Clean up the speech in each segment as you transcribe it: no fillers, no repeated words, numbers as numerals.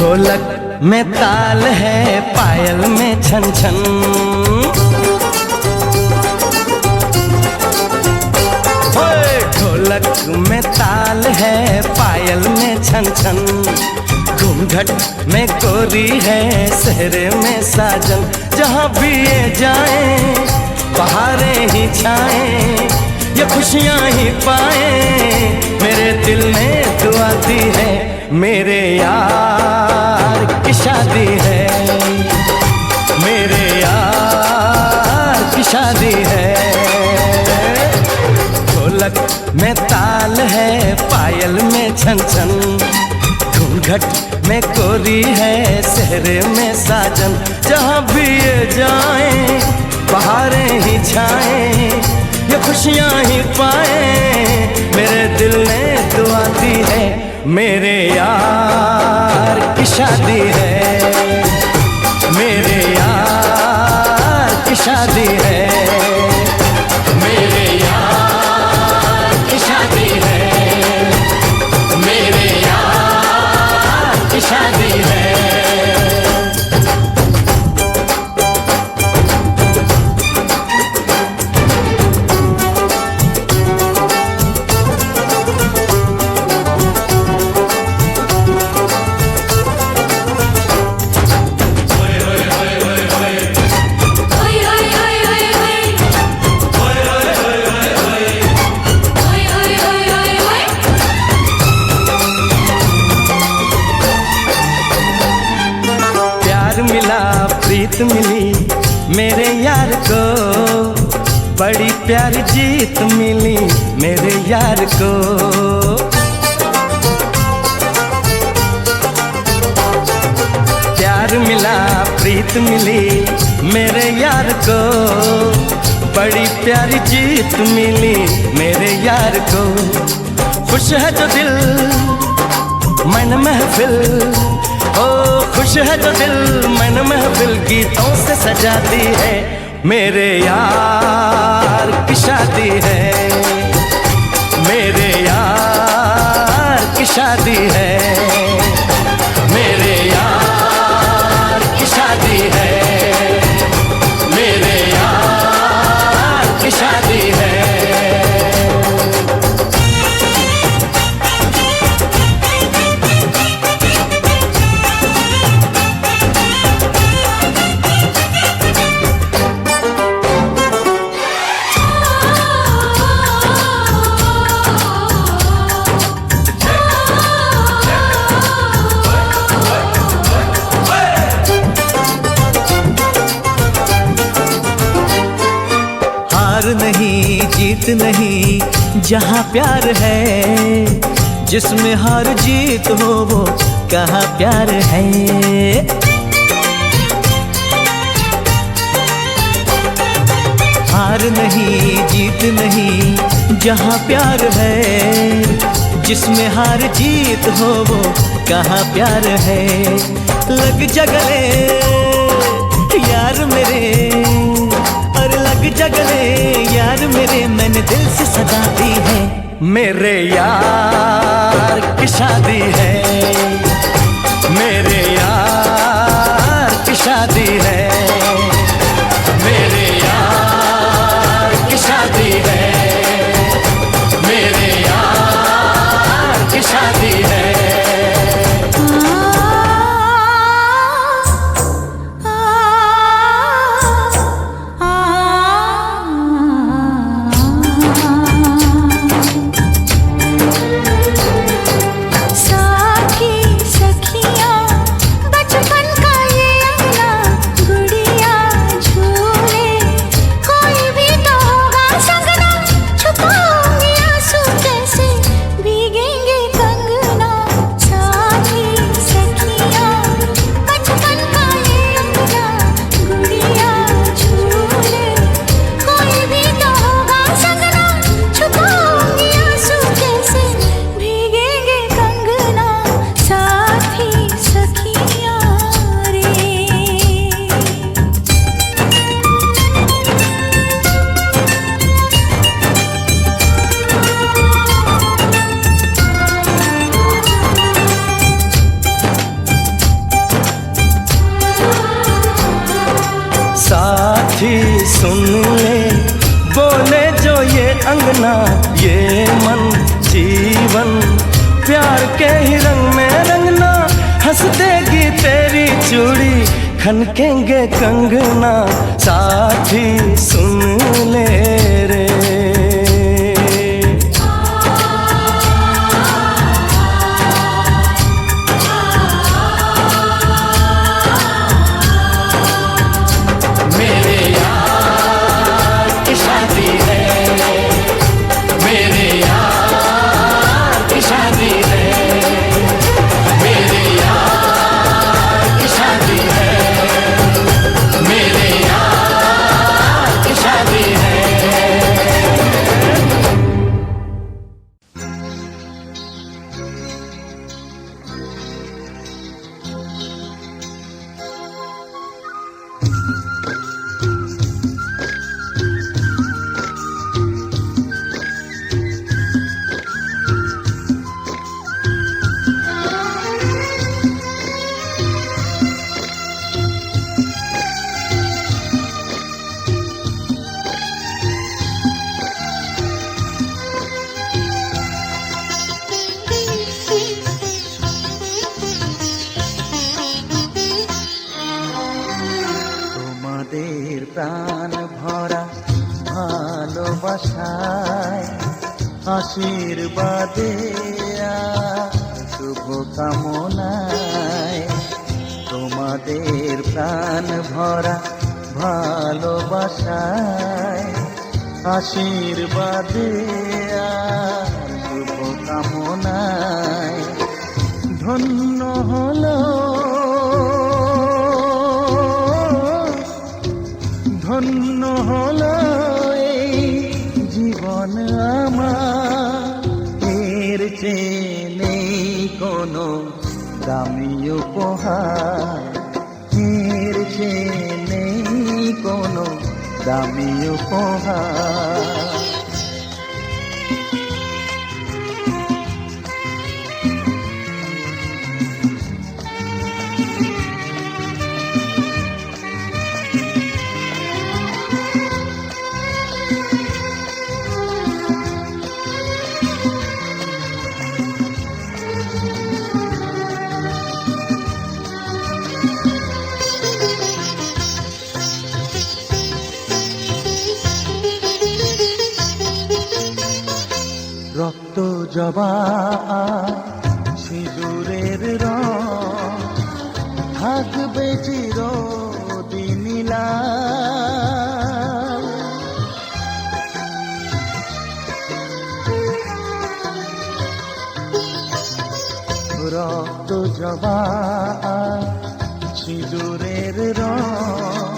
ढोलक में ताल है, पायल में छन छन। ओए ढोलक में ताल है, पायल में छन छन। घूंघट में गोरी है, सेहरे में साजन। जहाँ भी ये जाएं, बहारें ही छाएं, ये खुशियाँ ही पाएं। मेरे दिल ने दुआ दी है, मेरे यार की शादी है, मेरे यार की शादी है। ढोलक में ताल है, पायल में छन छन। घूंघट में कोरी है, सेहरे में साजन। जहाँ भी ये जाएं, बहारें ही छाएं, ये खुशियाँ ही पाएं। मेरे दिल ने दुआ दी है, मेरे यार की शादी है, मेरे यार की शादी है, मेरे यार की शादी है, मेरे यार की शादी है। मिला प्रीत मिली मेरे यार को, बड़ी प्यारी जीत मिली मेरे यार को। प्यार मिला प्रीत मिली मेरे यार को, बड़ी प्यारी जीत मिली मेरे यार को। खुश है जो दिल मन महफिल, ओ खुश है जो दिल मन महफिल, गीतों से सजाती है। मेरे यार की शादी है, मेरे यार की शादी है, मेरे यार की शादी है, मेरे यार की शादी है। नहीं जीत नहीं जहाँ प्यार है, जिसमें हार जीत हो वो कहाँ प्यार है। हार नहीं जीत नहीं जहाँ प्यार है, जिसमें हार जीत हो वो कहाँ प्यार है। लग जा गले यार मेरे, और लग जा गले यार मेरे, मैंने दिल से सजा दी है। मेरे यार की शादी है, मेरे यार की शादी है, मेरे यार की शादी है, मेरे यार की शादी है। साथी सखियाँ बचपन का ये अंगना, गुड़िया सुन ले, बोले जो ये अंगना ये मन जीवन, प्यार के ही रंग में रंगना, हंस देगी तेरी चूड़ी, खनकेंगे कंगना, साथी सुन ले रे। আশীর্বাদে শুভ কামনায় তোমাদের প্রাণ ভরা ভালোবাসায়, আশীর্বাদে শুভ কামনায় ধন্য হলো, ধন্য হলো এই জীবন আমার, এর চেয়ে নেই কোনো দামি উপহার, এর চেয়ে নেই কোনো দামি উপহার। রক্ত জবা সিঁদুরের রং থাকবে চিরদিন লাল, রক্ত জবা সিঁদুরের রং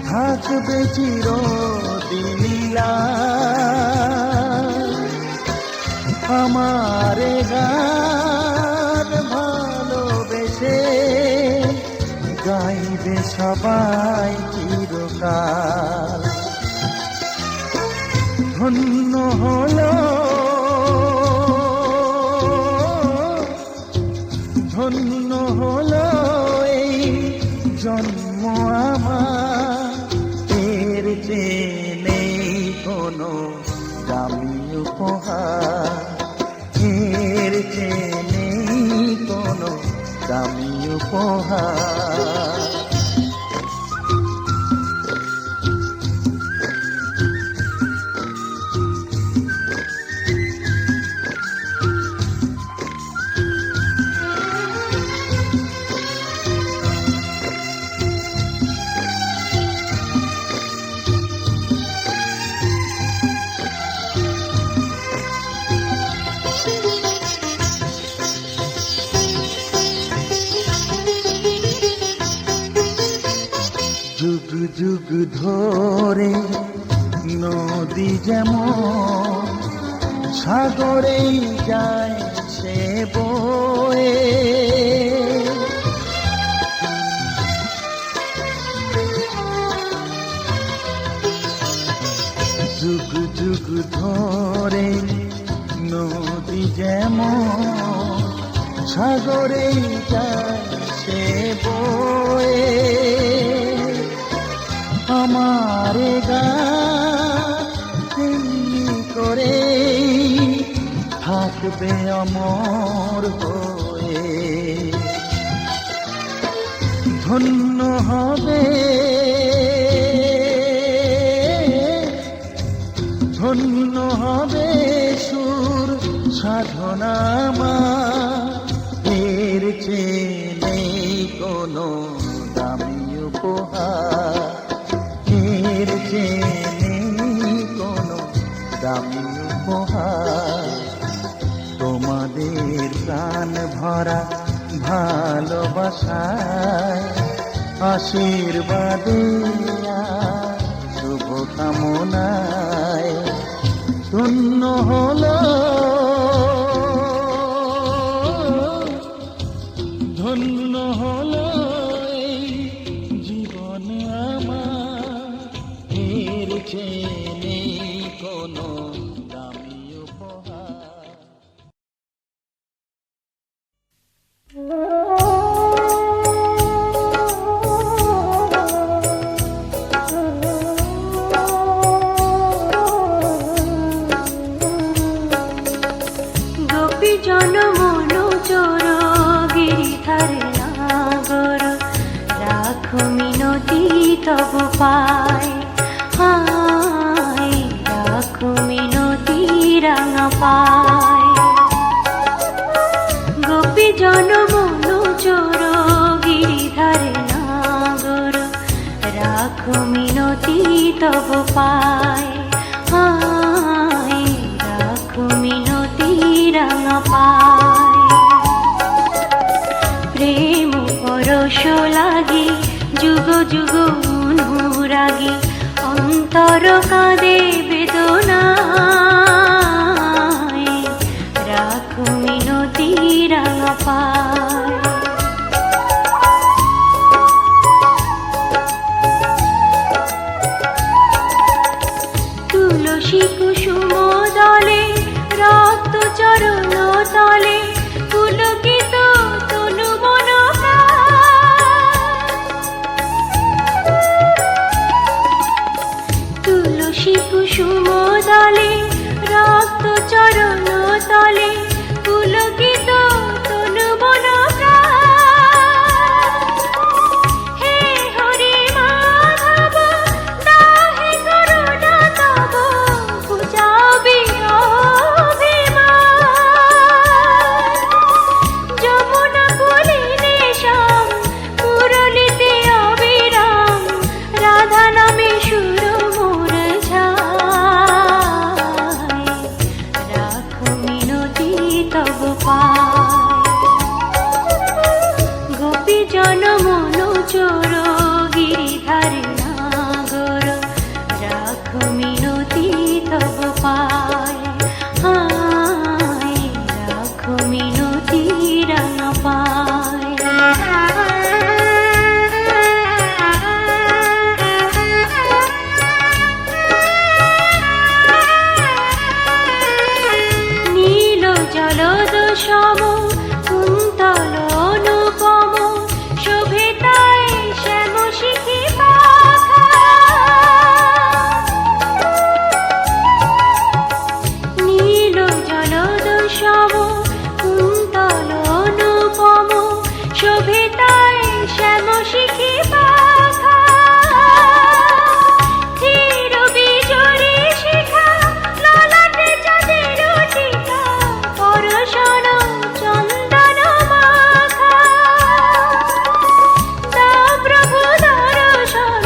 থাকবে চিরদিন লাল। আমারে গান ভালোবেসে গাইবে সবাই চিরকাল, ধন্য হলো, ধন্য হলো এই জন্ম আমার, এর চেয়ে নেই কোনো দামি উপহার, এর চেয়ে নেই কোনো দামি উপহার। যুগ যুগ ধরে নদী যেমন সাগরেই যায় সে বয়ে, যুগ যুগ ধরে নদী যেমন সাগরেই যায় সে বয়ে, আমার গা তেমনি করে থাকবে অমর হয়ে, ধন্য হবে ধন্য হবে সুর সাধনা আমার, এর চেয়ে নেই কোনো দামি উপহার, এর চেয়ে নেই কোনো দামি উপহার। তোমাদের প্রাণ ভরা ভালোবাসায়, আশীর্বাদে আর শুভ কামনায় ধন্য হলো, ধন্য হলো এই জীবন আমার, এর চেয়ে নেই কোনো দামি উপহার। গোপী জনমন চোর গিরিধারে নাগর, রাখো মিনতি তব পায়, হায় রাখো মিনতি রাঙা পায়। গোপী জনমন চোর গিরিধারে নাগর, রাখো মিনতি তব পায়, হায় রাখো মিনতি রাঙা পায়। প্রেম পরশ লাগি যুগ যুগ অনুরাগী, অন্তর কাঁদে বেদনায়, রাখো মিনতি রাঙা পায়। তুলসী কুসুম দলে রক্ত চরণ তলে, পুলকিত তনু মন প্রাণ। তুলসী কুসুম দলে রক্ত চরণ তলে, পুলকিত তনু মন প্রাণ। হে হরি মাধব দাহে করুণা তব, পূজাবি অভিমান। যমুনা কুলিনে শ্যাম, মুরলিতে অবিরাম, রাধা নামে সুর মোর ঝায়, রাখো মিনতি তব পায়। গোপী জনমন চোর গিরিধারে নাগর, রাখো মিনতি তব পায়, হায় রাখো মিনতি রাঙা পায়। নীল জলদ সম কুন্তল অনুপম, শোভে তাই শ্যাম শিখি পাখা। নীল জলদ সম কুন্তল অনুপম, শোভে তাই শ্যাম শিখি পাখা। ধীর বিজড়ি শিখা, ললাটে চাঁদের টিকা, পরশন চন্দন মাখা। তা প্রভু দর্শন,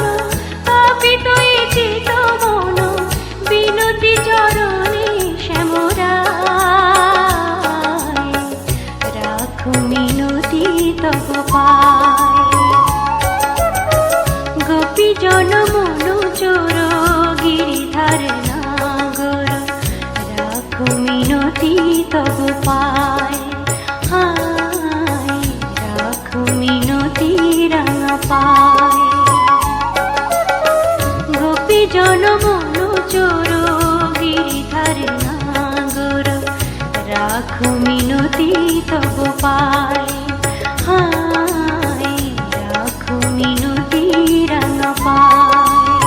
পাপিত এ চিত মন, বিনতি চরণে শ্যামরায়, রাখো মিনতি তব পায়। গোপী জনমন চোর গিরিধারে নাগর, রাখো মিনতি তব পায়, হায় রাখো মিনতি রাঙা পায়। গোপী জনমন চোর গিরিধারে নাগর, রাখো মিনতি তব পায়, হায় রাখো মিনতি রাঙা পায়।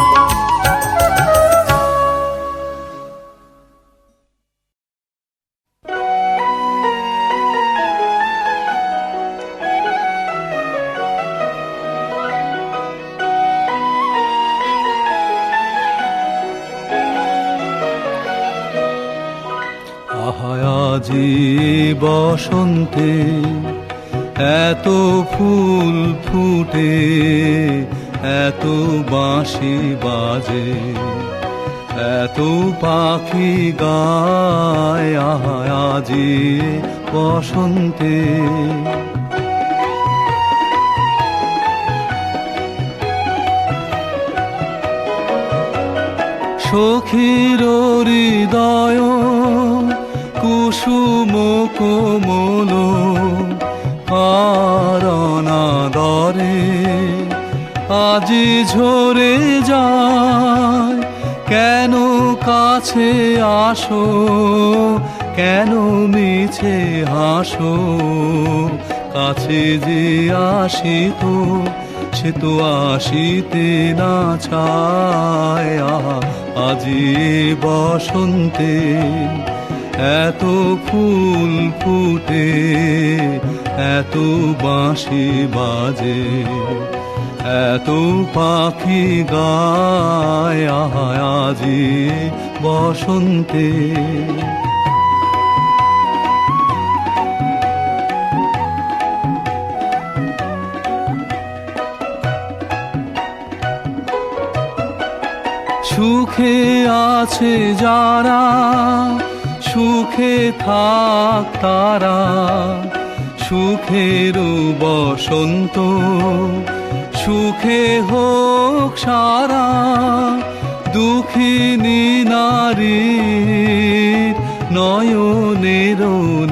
আজি বসন্তে এত ফুল ফুটে, এত বাঁশি বাজে, এত পাখি গায় আজি বসন্তে। সখীর হৃদয় কুসুম কোমল কারণাদরে আজি ঝরে যায়। কেন কাছে আসো, কেন মিছে হাসো, কাছে যে আসিত সে তো আসিতে না চায়। আজি বসন্তে এত ফুল ফুটে, এত বাঁশি বাজে, এত পাখি গায় আজি বসন্তে। সুখে আছে যারা, সুখে থাক তারা, সুখের বসন্ত সুখে হোক সারা। দুঃখিনী নারী নয়নের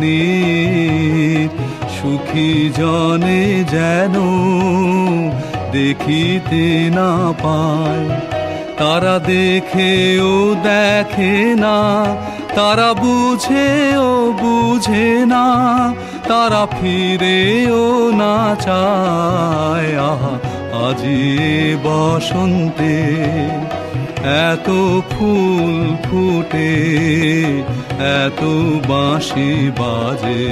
নীর, সুখী জনে যেন দেখিতে না পায়। তারা দেখেও দেখে না, তারা বুঝেও বুঝে না, তারা ফিরেও না চায়। আজি বসন্তে এত ফুল ফুটে, এত বাঁশি বাজে,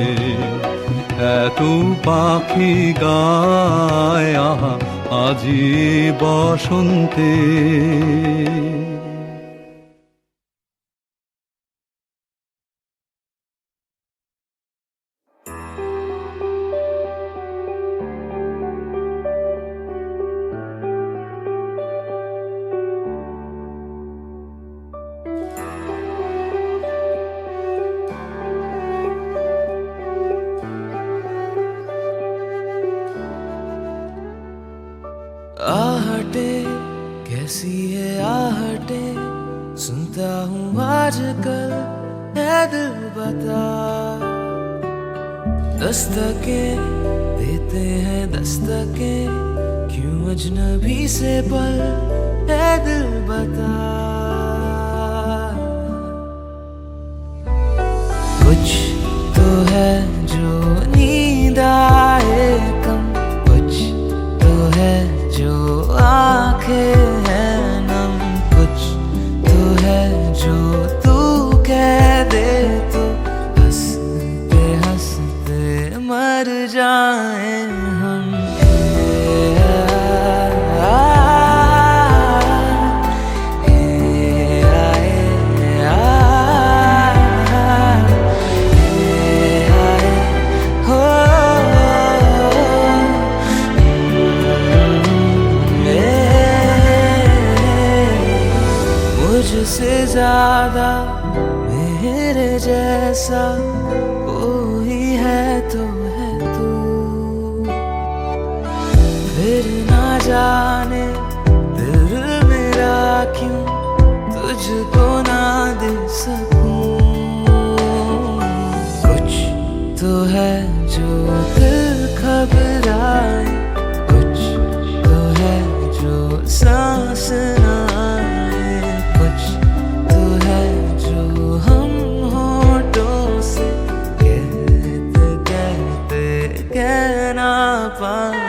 এত পাখি গায় আজি বসন্তে। आहटे कैसी है आहटे, सुनता हूँ आजकल है दिल बता। दस्तके देते हैं दस्तके, क्यों अजनबी से पल है दिल बता। कुछ तो है जो नींद आए कम, कुछ तो है जो आंखें हैं नम, कुछ तो है जो तू कह दे तो हंसते हंसते मर जाए हम। मुझसे ज्यादा मेरे जैसा कोई है तो है तू, फिर ना जाने दिल मेरा क्यों तुझको ना दे सकूं। कुछ तो है जो दिल घबराए, कुछ तो है जो सांस ना आए, कुछ तो है जो हम होठों से कहते कहते कह ना पाए।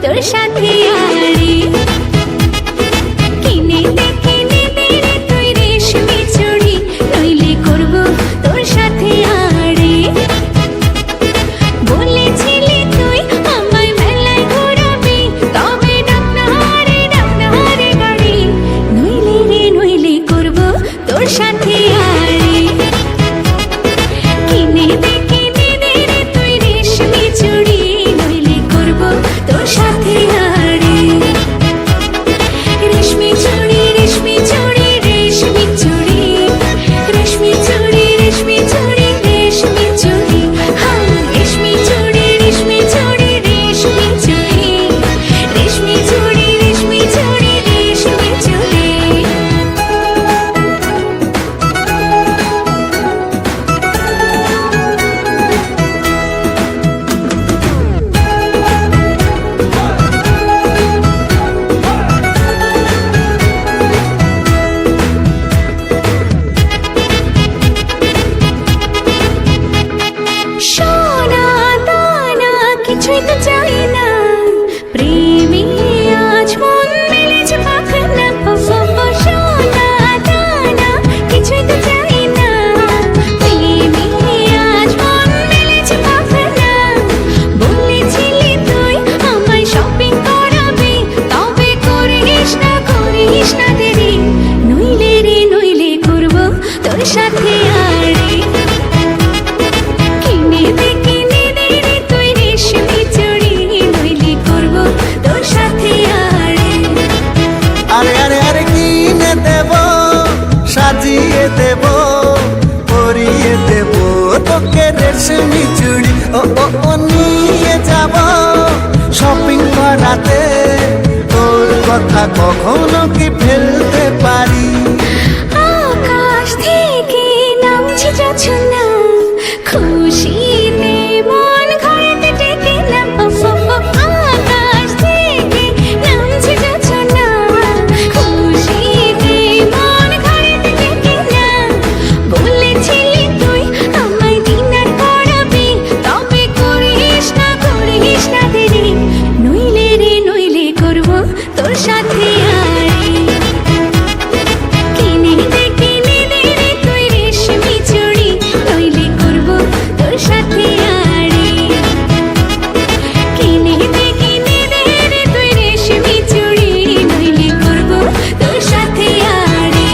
তোর সাথে আড়ে কিনে দেখে নেবে রে তুই রেশমি চুড়ি নইলে করব তোর সাথে আড়ে বলেছিলি তুই আমায় মেলায় ঘোরাবি তবে ডাকনাহারে গাড়ি নইলে করব তোর সাথে আড়ে কিনে দেখে নেবে রে তুই রেশমি চুড়ি নইলে করব তোর সাথে আড়ে রেশমি চুড়ি রেশমি চুড়ি রেশমি চুড়ি রেশমি চুড়ি রেশমি চুড়ি রেশমি চুড়ি হ্যাঁ রেশমি চুড়ি রেশমি চুড়ি রেশমি চুড়ি রেশমি চুড়ি রেশমি চুড়ি রেশমি চুড়ি সোনা দানা কিছুই তো চাই না প্রেমে আজ মন মেলেছে পাখানা সোনা দানা কিছুই তো চাই না প্রেমে আজ মন মেলেছে পাখানা বলেছিলি তুই আমায় শপিং করাবি তবে করিস না দেরি নইলে করব তোর সাথে আড়ে কিনে দেখে নেবে রে তুই রেশমি চুড়ি নইলে করব তোর সাথে আড়ে আরে আরে আরে কিনে দেব সাজিয়ে দেব পরিয়ে দেব তোকে রেশমি চুড়ি ও নিয়ে যাব শপিং করাতে তোর কথা কখনো কি ফেলতে পারি আকাশ থেকে নামছে জোছনা খুশিতে মন ঘরেতে টেকে না আকাশ থেকে নামছে জোছনা খুশিতে মন ঘরেতে টেকে না বলেছিলি তুই আমায় ডিনার করাবি তবে করিস না দেরি নইলে করব তোর সাথে আড়ে কিনে দেখে নেবে রে তুই রেশমি চুড়ি নইলে করব তোর সাথে আড়ে কিনে দেখে নেবে রে তুই রেশমি চুড়ি নইলে করব তোর সাথে আড়ে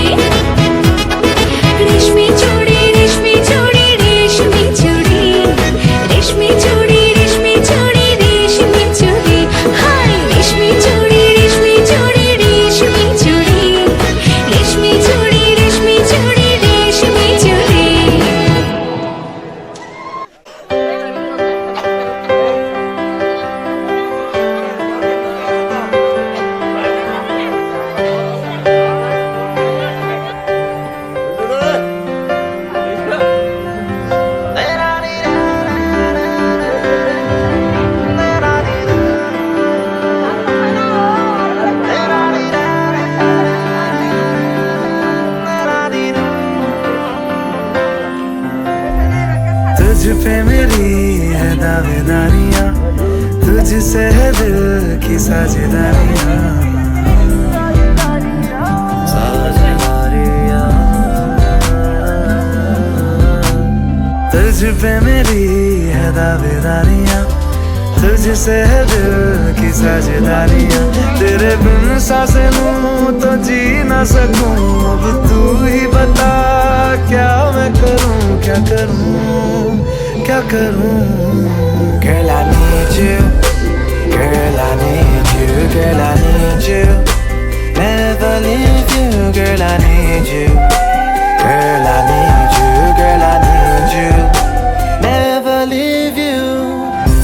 রেশমি চুড়ি রেশমি চুড়ি রেশমি চুড়ি রেশমি চুড়ি রেশমি চুড়ি রেশমি চুড়ি হাই রেশমি চুড়ি রেশমি চুড়ি রেশমি চুড়ি রেশমি চুড়ি রেশমি চুড়ি রেশমি চুড়ি तुझ पे मेरी है दावेदारियां तुझसे है दिल की साझेदारियां तुझ पे मेरी है दावेदारियां तुझसे है दिल की साझेदारियां तेरे बिन सांसें लूं तो जी ना सकूं अब तू ही बता क्या मैं करूं क्या करूं Girl I need you Girl I need you Girl I need you Never leave you Girl I need you Girl I need you Girl I need you Never leave you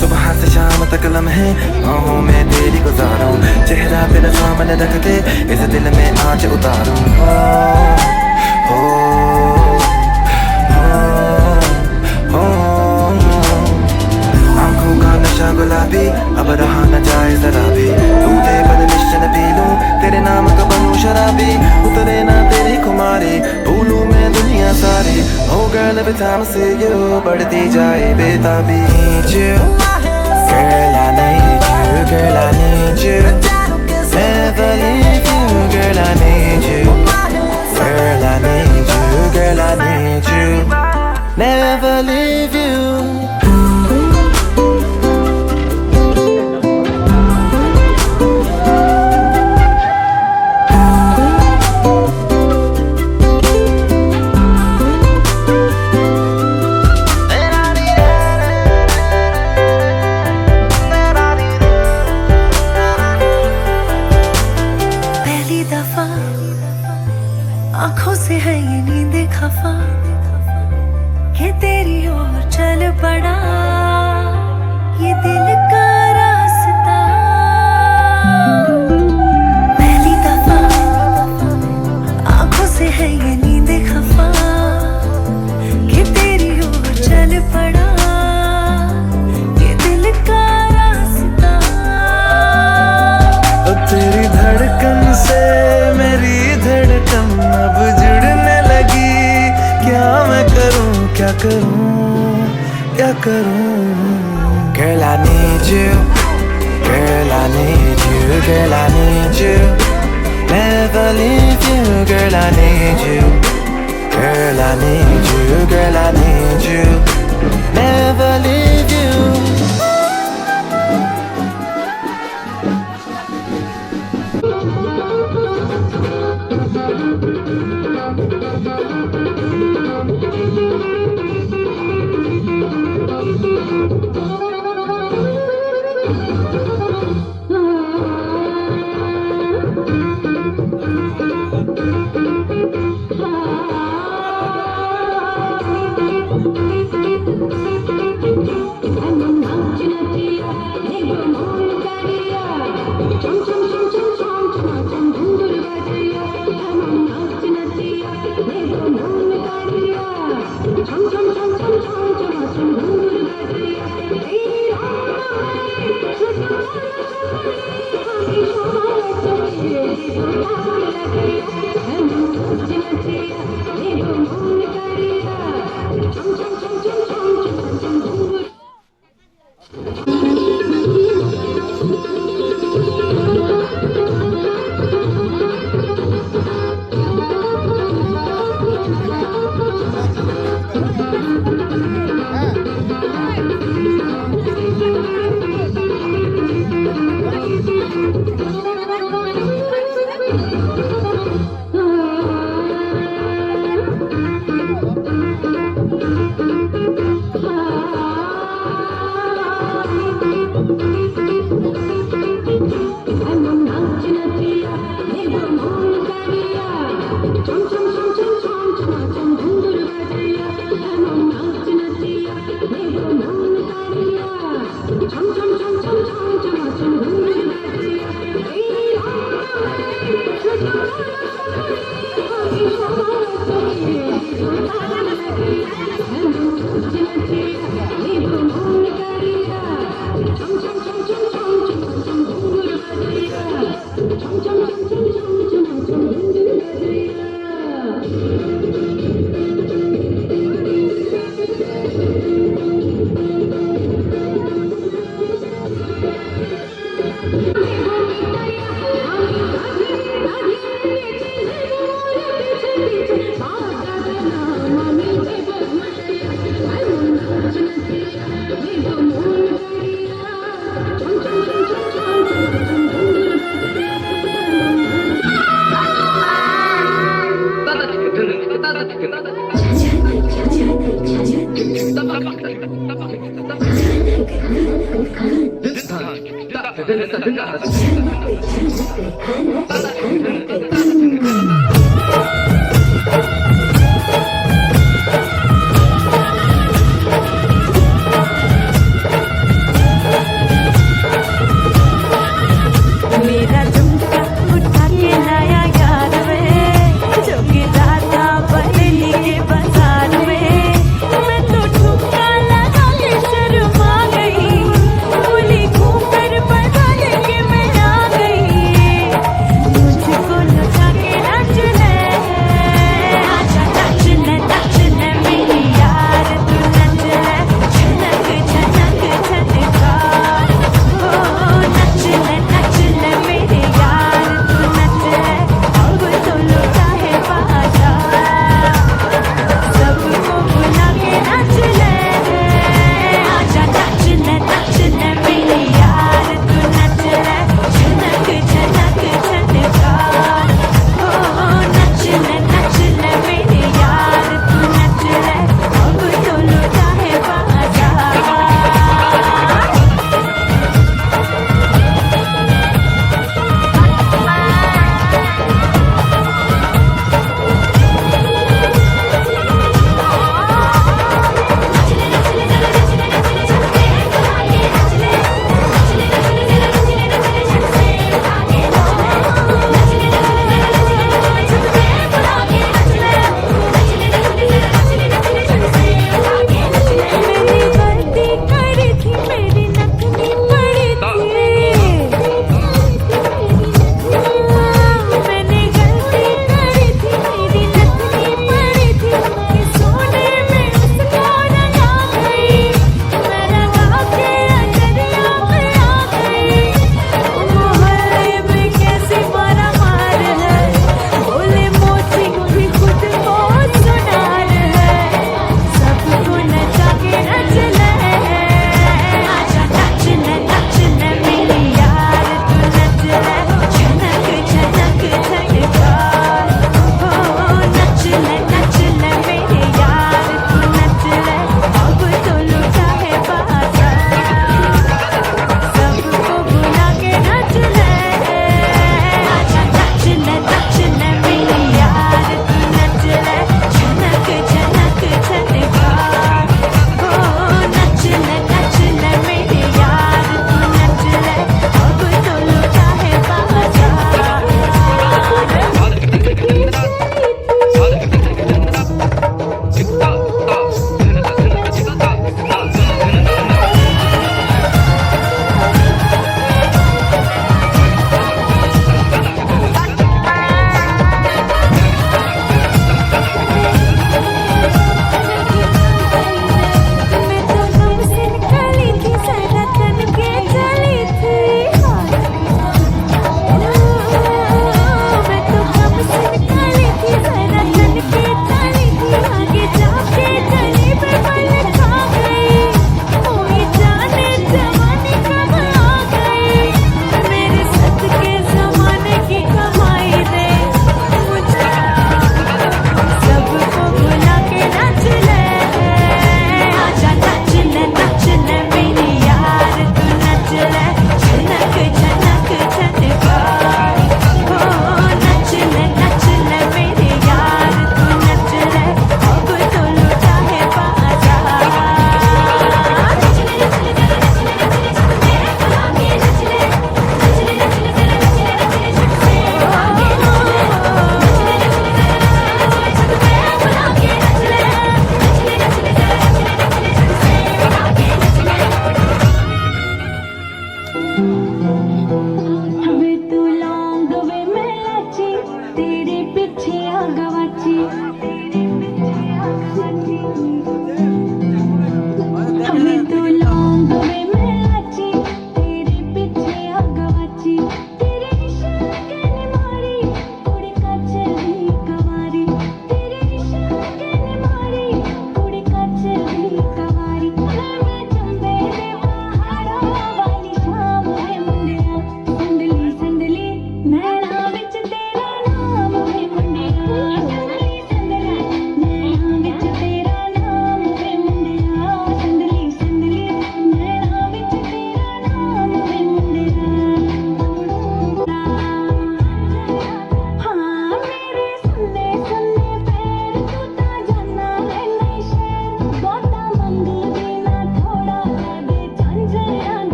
सुबह से शाम तक लम्हे आँखों में तेरी गुजारूं चेहरा तेरा सामने रख के इस दिल में आँच उतारूं हो आँखों का नशा गुलाबी अब रहा न जाए जरा भी दूधे पर मिश्रण पी लूं तेरे नाम का बनूं शराबी उतरे ना तेरी खुमारी भूलूं मैं दुनिया सारी Oh girl every time I see you बढ़ती जाए बेताबी Chill Girl, I need you, girl, I need you. Never leave you, girl, I need you. Girl, I need you, girl, I need you. Never leave you. पहली दफा आंखों से है ये नींद खफा कि तेरी ओर चल पड़ा ये दिल का रास्ता। पहली दफा आंखों से है ये नींद खफा कि तेरी ओर चल पड़ा ये दिल का रास्ता। अब तेरी धड़कन से मेरी धड़कन अब जुड़ने लगी। क्या मैं करूं, क्या करूं, क्या करूं? Girl, I need you. Girl, I need you. Girl, I need you. Never leave you. Girl, I need you. Girl, I need you. Girl, I need you. Never leave you. मेरा झुमका उठा के लाया यार वे, जो गिरा था बरेली के बाजार में। मैं तो ठुमका लगा के शर्मा गई, बोली घूम कर बजा लेके मैं आ गई। मुझको लगा के नाच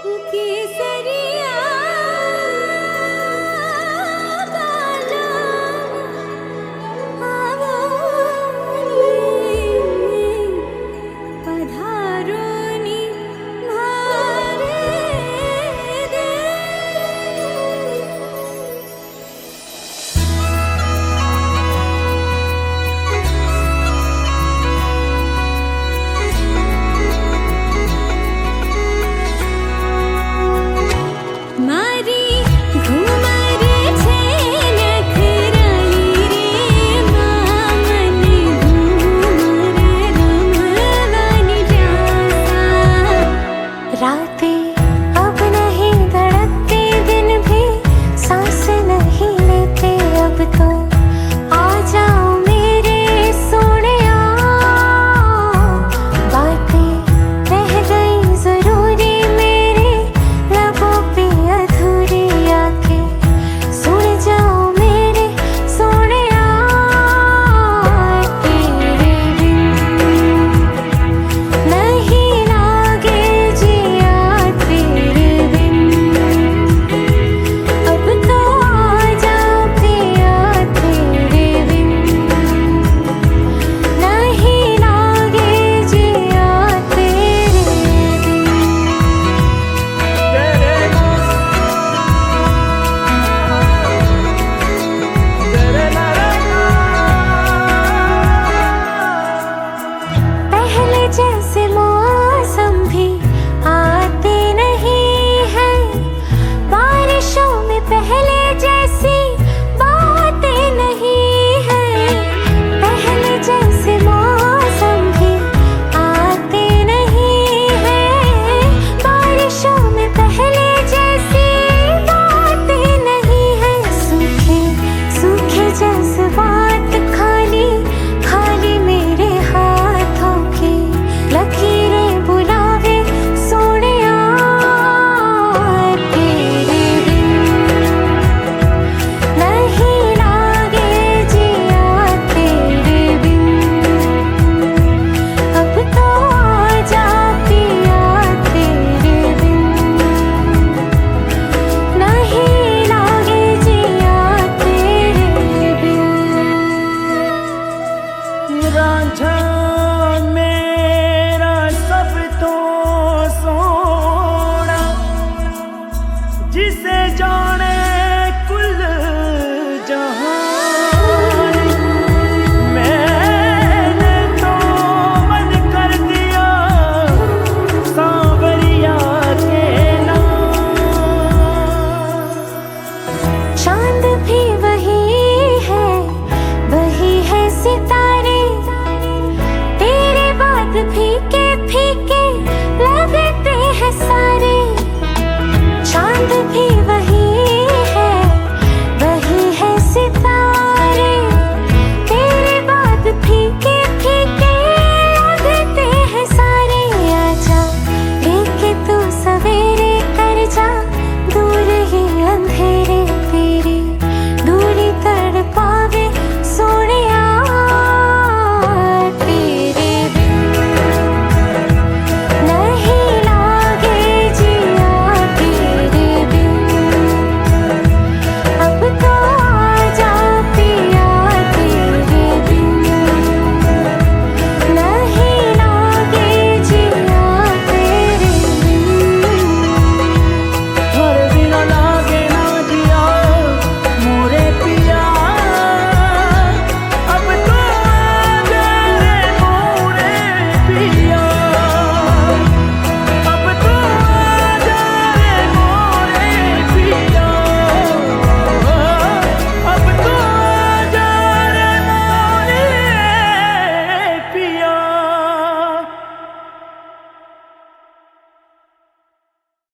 केसरिया काला पधारोनी मारे दे। मारी घुमरे छे नखराली रे मामन घुमरे रमवानी प्यासा। रातें अब नहीं धड़कते, दिन भी सांस नहीं लेते अब तो। आ जाओ मेरे सोनिया, बातें रह गई जरूरी मेरे लबों पे अधूरी, आके सुन जाओ मेरे सोनिया। तेरे बिन नहीं लागे जिया, तेरे बिन अब तो आ जाओ पिया। तेरे बिन नहीं लागे जिया, तेरे बिन। पहले जैसे मौसम भी आते नहीं है, बारिशों में पहले जैसी बातें नहीं है। पहले जैसे मौसम भी आते नहीं है, बारिशों में पहले जैसी बातें नहीं है। सूखे सूखे जज्बात खाली खाली मेरे हाथों की लकीरें बुलावे सोनिया। तेरे बिन नहीं लागे जिया, तेरे बिन अब तो आ जा पिया। तेरे बिन नहीं लागे जिया, तेरे बिन। रांझा मेरा सब तो सोना, जिसे जान